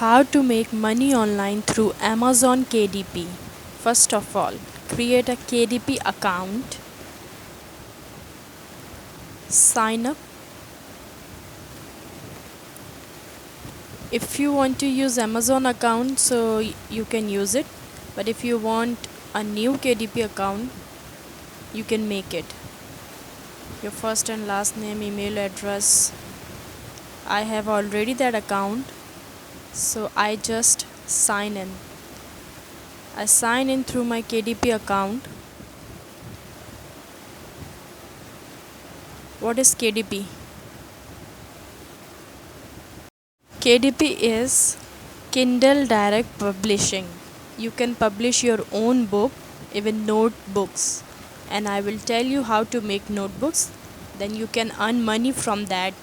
How to make money online through Amazon KDP. First of all, create a KDP account, sign up. If you want to use Amazon account, so you can use it, but if you want a new KDP account, you can make it. Your first and last name, email address. I have already that account, so I just sign in. I sign in through my KDP account. What is KDP? KDP is Kindle Direct Publishing. You can publish your own book, even notebooks. And I will tell you how to make notebooks. Then you can earn money from that.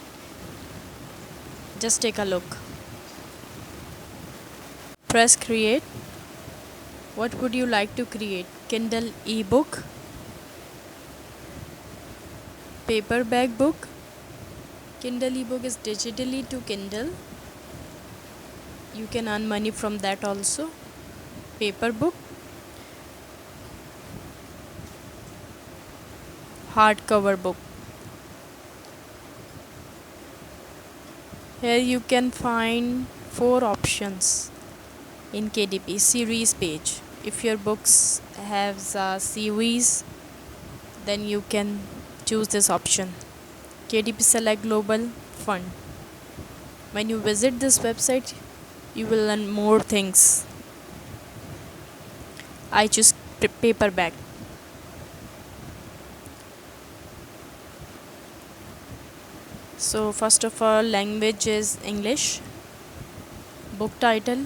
Just take a look. Press create. What would you like to create? Kindle ebook, paperback book. Kindle ebook is digitally to Kindle. You can earn money from that also. Paper book, hardcover book. Here you can find 4 options in KDP series page. If your books have a series, then you can choose this option. KDP Select Global Fund. When you visit this website, you will learn more things. I choose paperback. So first of all, language is English. Book title,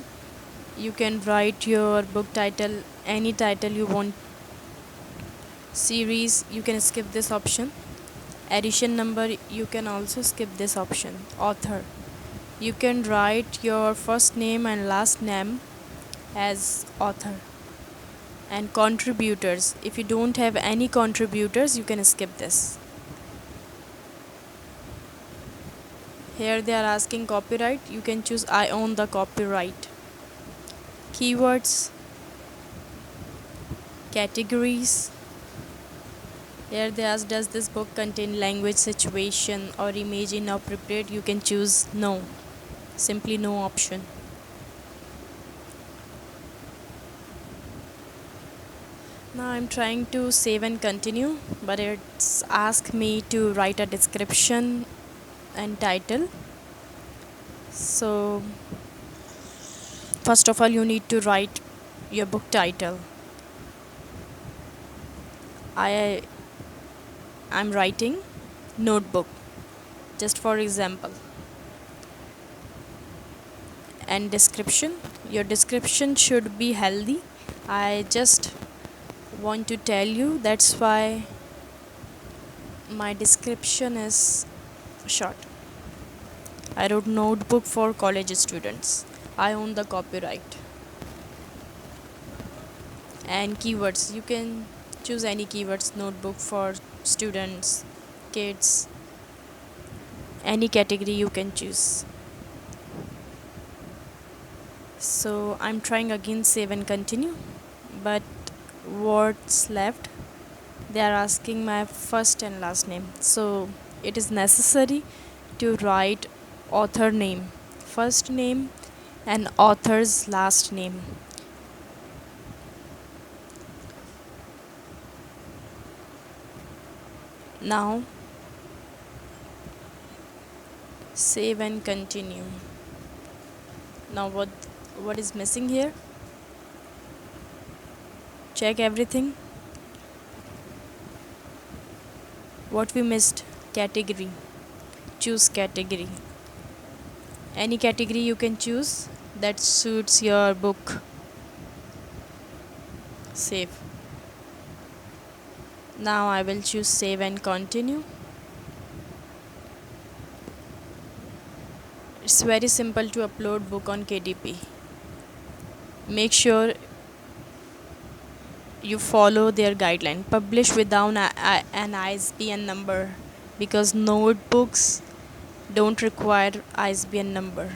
you can write your book title, any title you want. Series, you can skip this option. Edition number, you can also skip this option. Author, you can write your first name and last name as author. And contributors, if you don't have any contributors, you can skip this. Here they are asking copyright, you can choose I own the copyright. Keywords, categories. Here they ask, does this book contain language, situation or image inappropriate? You can choose no, simply no option. Now I'm trying to save and continue, but it's asked me to write a description and title. So first of all, you need to write your book title. I'm writing notebook, just for example. And description, your description should be healthy. I just want to tell you, that's why my description is short. I wrote notebook for college students. I own the copyright. And keywords, you can choose any keywords. Notebook for students, kids, any category you can choose. So I'm trying again, save and continue, but what's left, they are asking my first and last name, so it is necessary to write author name, first name and author's last name. Now save and continue. Now what is missing here? Check everything. What we missed? Category. Choose category. Any category you can choose that suits your book. Save. Now I will choose save and continue. It's very simple to upload book on KDP. Make sure you follow their guideline. Publish without an ISBN number, because notebooks don't require ISBN number.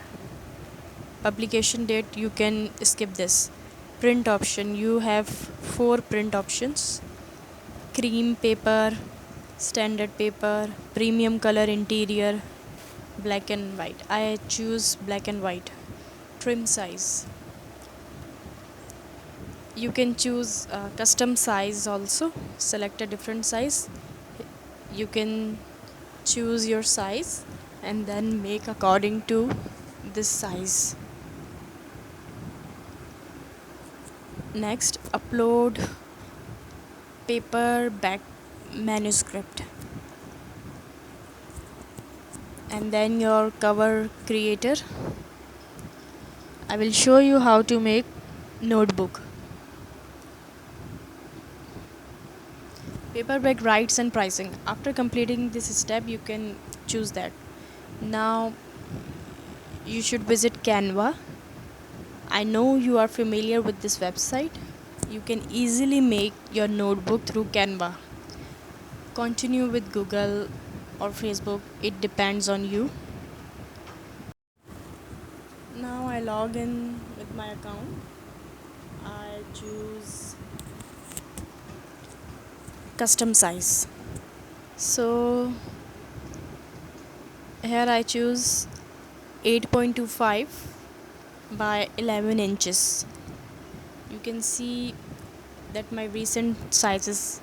publication date, you can skip this. Print option, you have 4 print options: cream paper, standard paper, premium color interior, black and white. I choose black and white. Trim size, you can choose custom size also. Select a different size. You can choose your size and then make according to this size. Next, upload paperback manuscript, and then your cover creator. I will show you how to make notebook. Paperback rights and pricing. After completing this step, you can choose that. Now you should visit Canva. I know you are familiar with this website. You can easily make your notebook through Canva. Continue with Google or Facebook, it depends on you. Now I log in with my account. I choose custom size. So here I choose 8.25 by 11 inches. You can see that my recent sizes.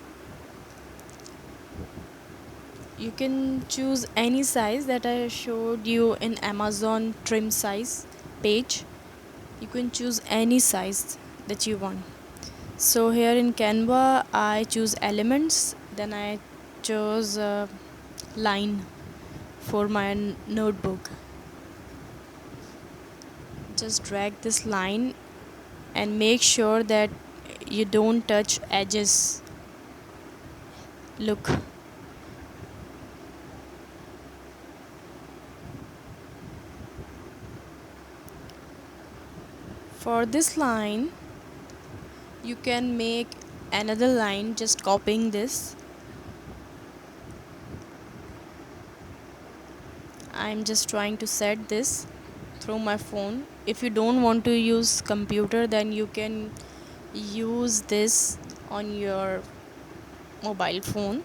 You can choose any size that I showed you in Amazon trim size page. You can choose any size that you want. So here in Canva I choose elements, then I chose a line for my notebook. Just drag this line and make sure that you don't touch edges. Look, for this line you can make another line just copying this. I'm just trying to set this through my phone. If you don't want to use computer, then you can use this on your mobile phone.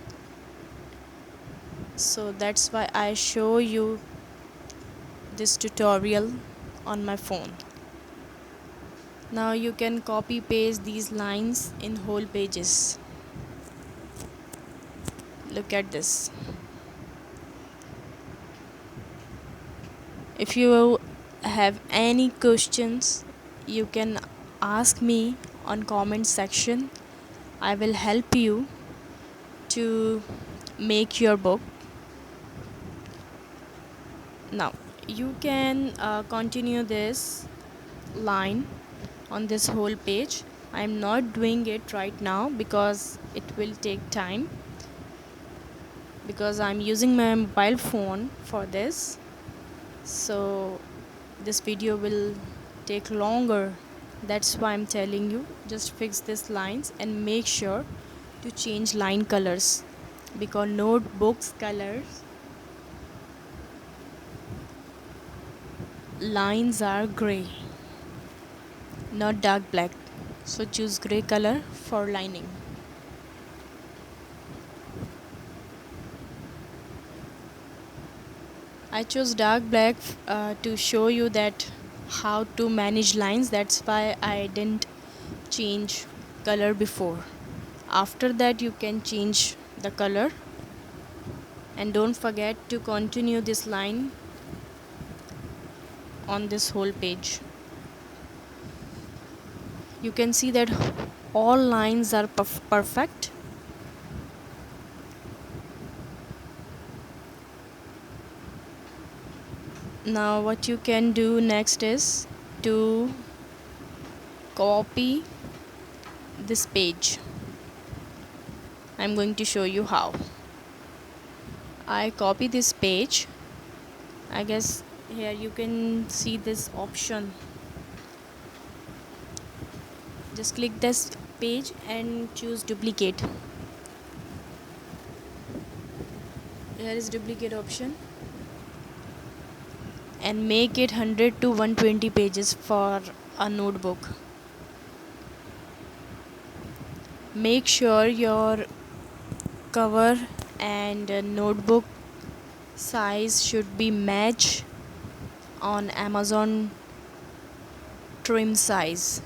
So that's why I show you this tutorial on my phone. Now you can copy paste these lines in whole pages. Look at this. If you have any questions, you can ask me on comment section. I will help you to make your book. Now you can continue this line on this whole page. I am not doing it right now because it will take time, because I am using my mobile phone for this. So this video will take longer. That's why I'm telling you, just fix these lines and make sure to change line colors, because notebooks colors lines are gray, not dark black. So choose gray color for lining. I chose dark black to show you that how to manage lines. That's why I didn't change color before. After that you can change the color, and don't forget to continue this line on this whole page. You can see that all lines are perfect. Now what you can do next is to copy this page. I'm going to show you how. I copy this page. I guess here you can see this option. Just click this page and choose duplicate. Here is duplicate option, and make it 100 to 120 pages for a notebook. Make sure your cover and notebook size should be match on Amazon trim size,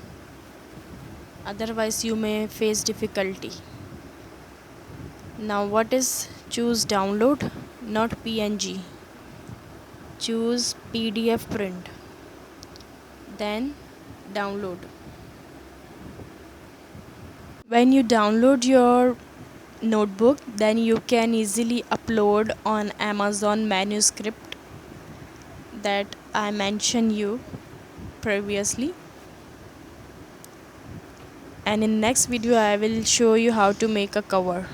otherwise you may face difficulty. Now what is choose download, not PNG. Choose PDF print, then download. When you download your notebook, then you can easily upload on Amazon manuscript that I mentioned you previously. And in next video I will show you how to make a cover.